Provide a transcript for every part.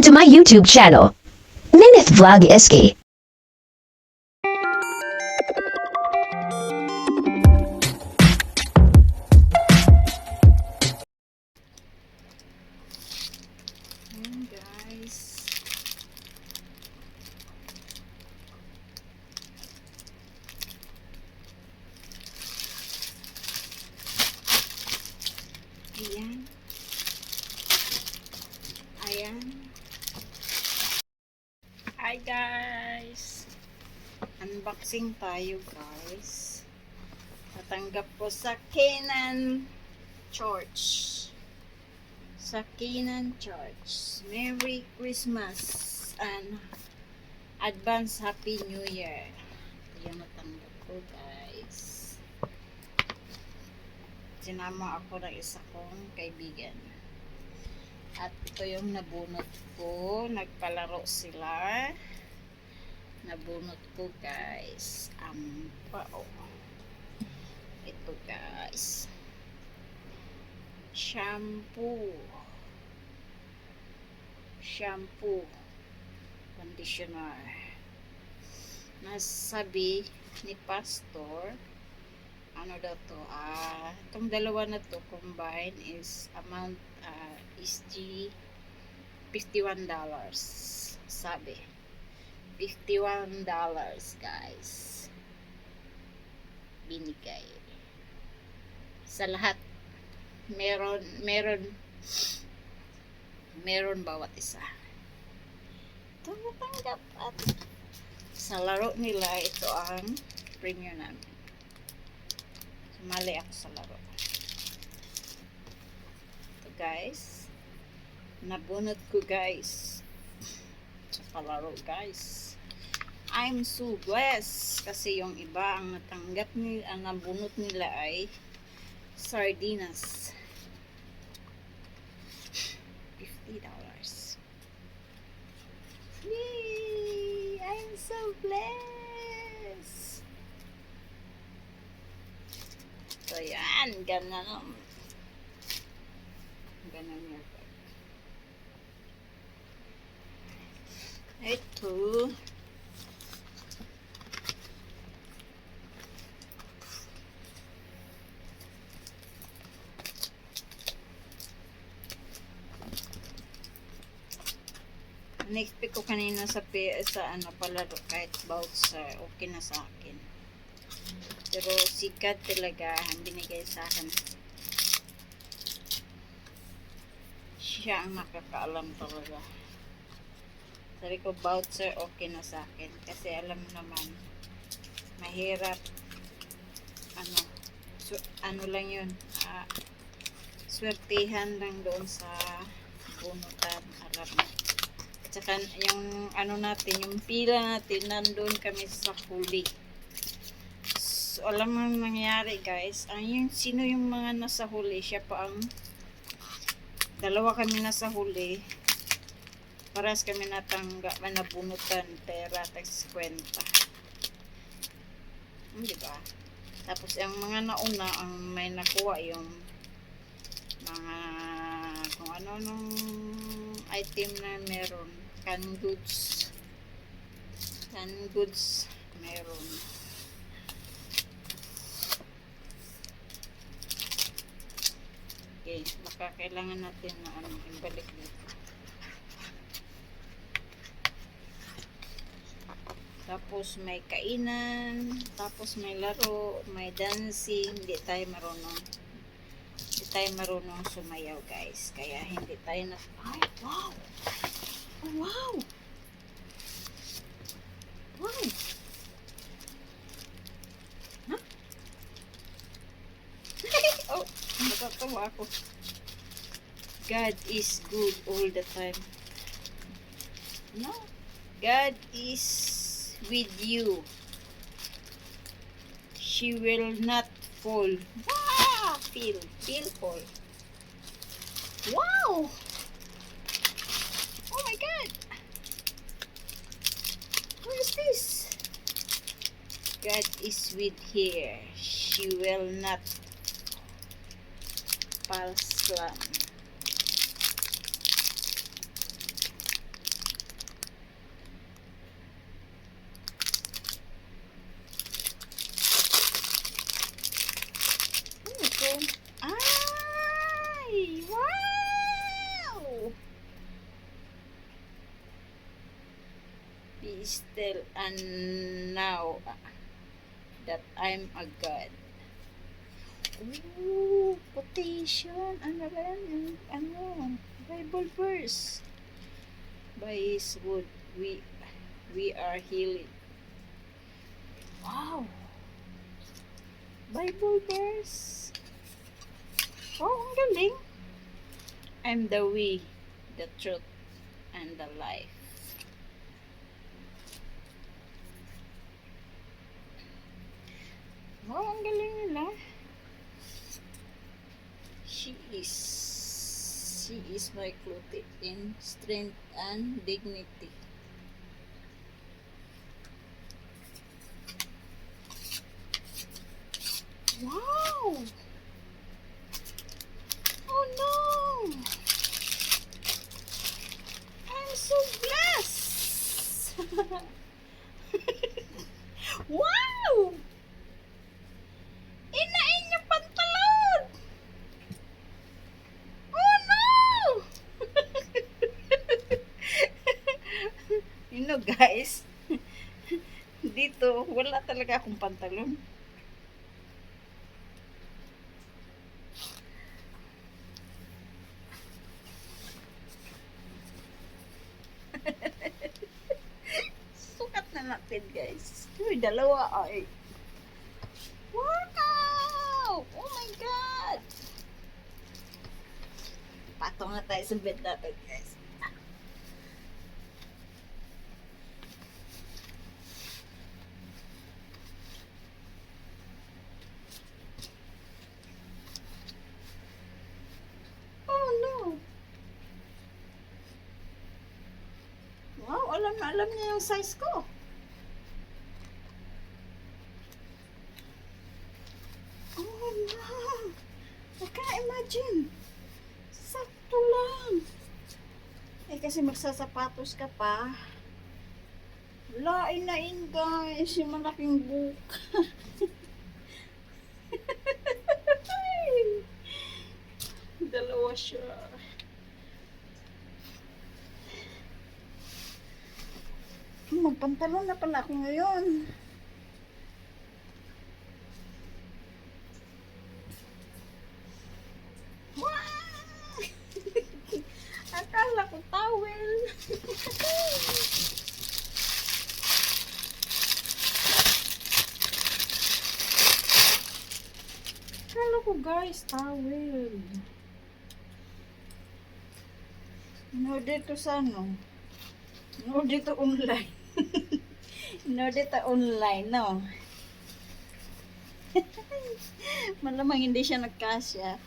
to my YouTube channel, Ninith Vlog SK. Guys, ayan, ayan. Hi guys, unboxing tayo guys. Natanggap ko sa Canaan Church. Merry Christmas and advance Happy New Year. Ito yung natanggap ko guys. Sinama ako ng isa kong kaibigan. At ito yung nabunot ko. Nagpalaro sila. Nabunot ko guys. Ito guys. Shampoo, conditioner. Nasabi ni Pastor, ano daw to, itong dalawa na to combine is amount is $51. Sabi, $51 guys. Binigay. Sa lahat meron bawat isa. Ito natanggap at sa laro nila ito ang premium namin. Sumali ako sa laro. Ito guys, nabunot ko guys sa palaro guys. I'm so blessed kasi yung iba ang natanggap nila, ang nabunot nila ay sardinas. $50. Yay! I'm so blessed. So yan, ganun yan. Ito na-expect ko kanina sa palaro kahit voucher, okay na sa akin. Pero sikat talaga ang binigay sa akin. Siya ang nakakaalam talaga. Sabi ko voucher, okay na sa akin. Kasi alam naman, mahirap. Ano lang yun. Swertihan lang doon sa bunutan. Alam mo. Tsaka yung natin, yung pila natin, nandun kami sa huli. So, alam mo nangyari guys, sino yung mga nasa huli, siya pa ang dalawa kami nasa huli. Paras kami nabunutan, pera, tax kwenta. Diba? Tapos ang mga nauna, ang may nakuha yung mga kung ano nung item na meron. Canned goods meron. Okay, baka kailangan natin na ibalik dito. Tapos may kainan, tapos may laro, may dancing. Hindi tayo marunong sumayaw guys, kaya hindi tayo ay wow. Oh, wow! Wow! Huh? Oh, natatawa ako. God is good all the time. No? God is with you. She will not fall. Wow! Feel fall. Wow! Oh my God! What is this? God is with her. She will not fall slam. be still and know that I'm a God. Ooh, quotation. Ano ba yan? Ano? Bible verse. By His wood, we are healed. Wow! Bible verse. Oh, ang galing. I'm the way, the truth, and the life. Wow, ang galing nila. She is my clothed in strength and dignity. Wow! Oh no! I'm so blessed! Wow! Inain yung pantalon! Oh no! You know guys, dito wala talaga akong pantalon. Sukat na natin guys. Uy, dalawa ay. Wow! Oh my God! Pato nga tayo sa bed natin guys. Oh no! Wow, alam na alam niya yung size ko. Oh no! I can't imagine. Sakto lang. Eh kasi magsasapatos ka pa. Lain na guys, yung malaking buka. Dalawa siya. Magpantalon na pala ako ngayon. Wow! Akala ko towel. Akala ko guys, towel. In-order to sa ano? In-order to online. In-order to online, no? Malamang hindi siya nagkasya.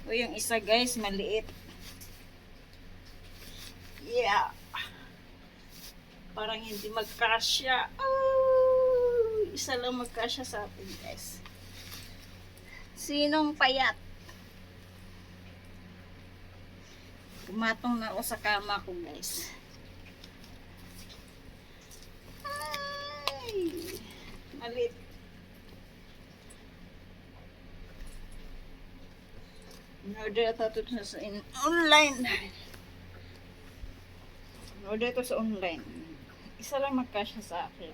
O yung isa guys, maliit. Yeah. Parang hindi magkasya. Oh, isa lang magkasya sa atin guys. Sinong payat? Gumatong na ako sa kama ko guys. Ay, malit. In-order ito sa online. In-order ito sa online. Isa lang magkasya sa akin.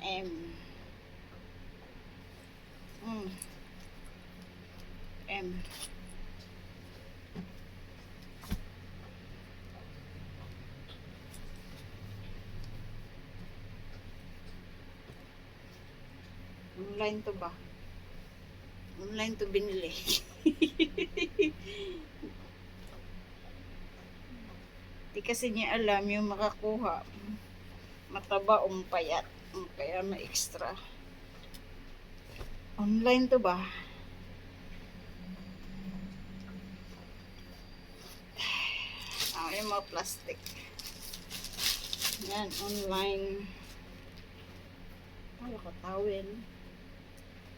M. M. Online to ba? Online to binili. Di kasi niya alam yung makakuha. Mataba o payat. Kaya may extra. Online to ba? Yung mga plastic. Yan, online. Wala ko towel.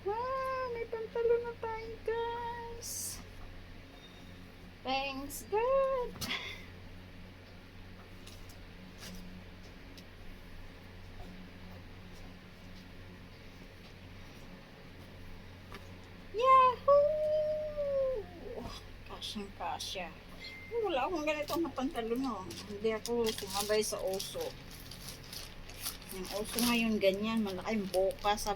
Ah, may pantalon na tayo, guys. Thanks, God. Yahoo! Kasyang kasya. Wala akong ganitong na pantalon, no. Hindi ako sumabay sa oso. Yung oso ngayon ganyan, malaking boka sa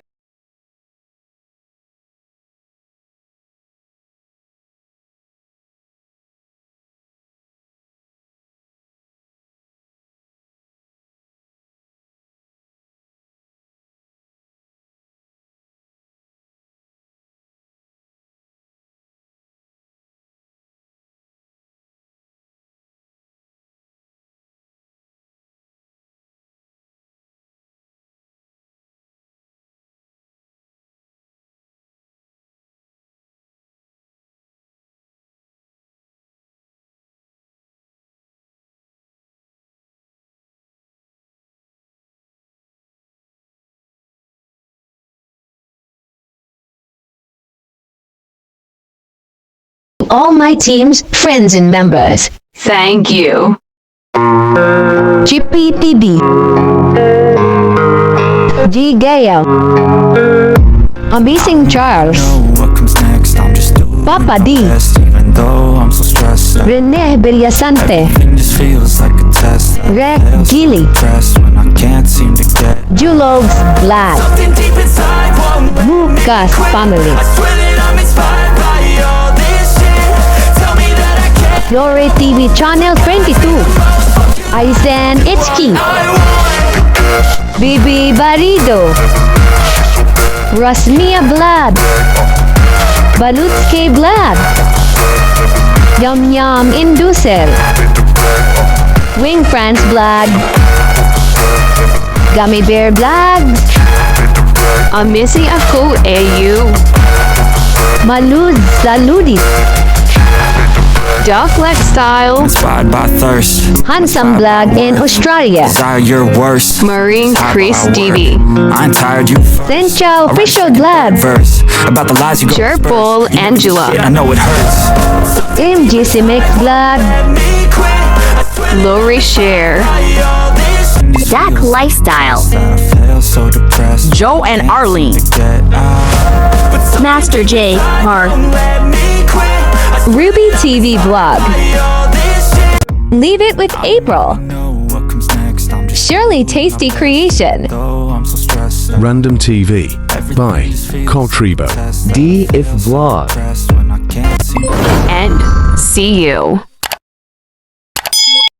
All my team's friends and members. Thank you. Chippy TV. G. Gale. Amazing Charles. What comes next? I'm just doing Papa D. my best, even though I'm so stressed out. Rene Villasante. Everything just feels like a test. I Rec fail so Gilly. depressed when I can't seem to get Julogs Vlad. something deep inside won't let me Lucas quit. family. I swear that I'm inspired by all this shit. Tell me that I can't. Flore TV Channel 22. Aizen Ichki. Bibi Barido. Rasmia Vlad. Balutske Vlad. Yum Yum Indusel. Wing France Vlad. Gummy Bear Vlogs. Amisi ako AU. Malud Saludi. Doc Lex Style. Inspired by thirst. Handsome Vlog in Australia. Desire your worst. Marine Chris How I work. Stevie. I ain't tired, you first. Sencha I write Official second Vlog. verse about the lies you go Jerpol disperse. You Angela. shit, I know it hurts. MGC Mix Vlog. Lori Share. Dak Lifestyle. I feel so depressed. Joe and Arlene. Get out. Master J. Mark. Ruby TV Vlog. Leave It with April. Know what comes next. I'm just Shirley Tasty Creation. though I'm so stressed out. Random TV by Coltribo. Test D if vlog. depressed when I can't seem And see you.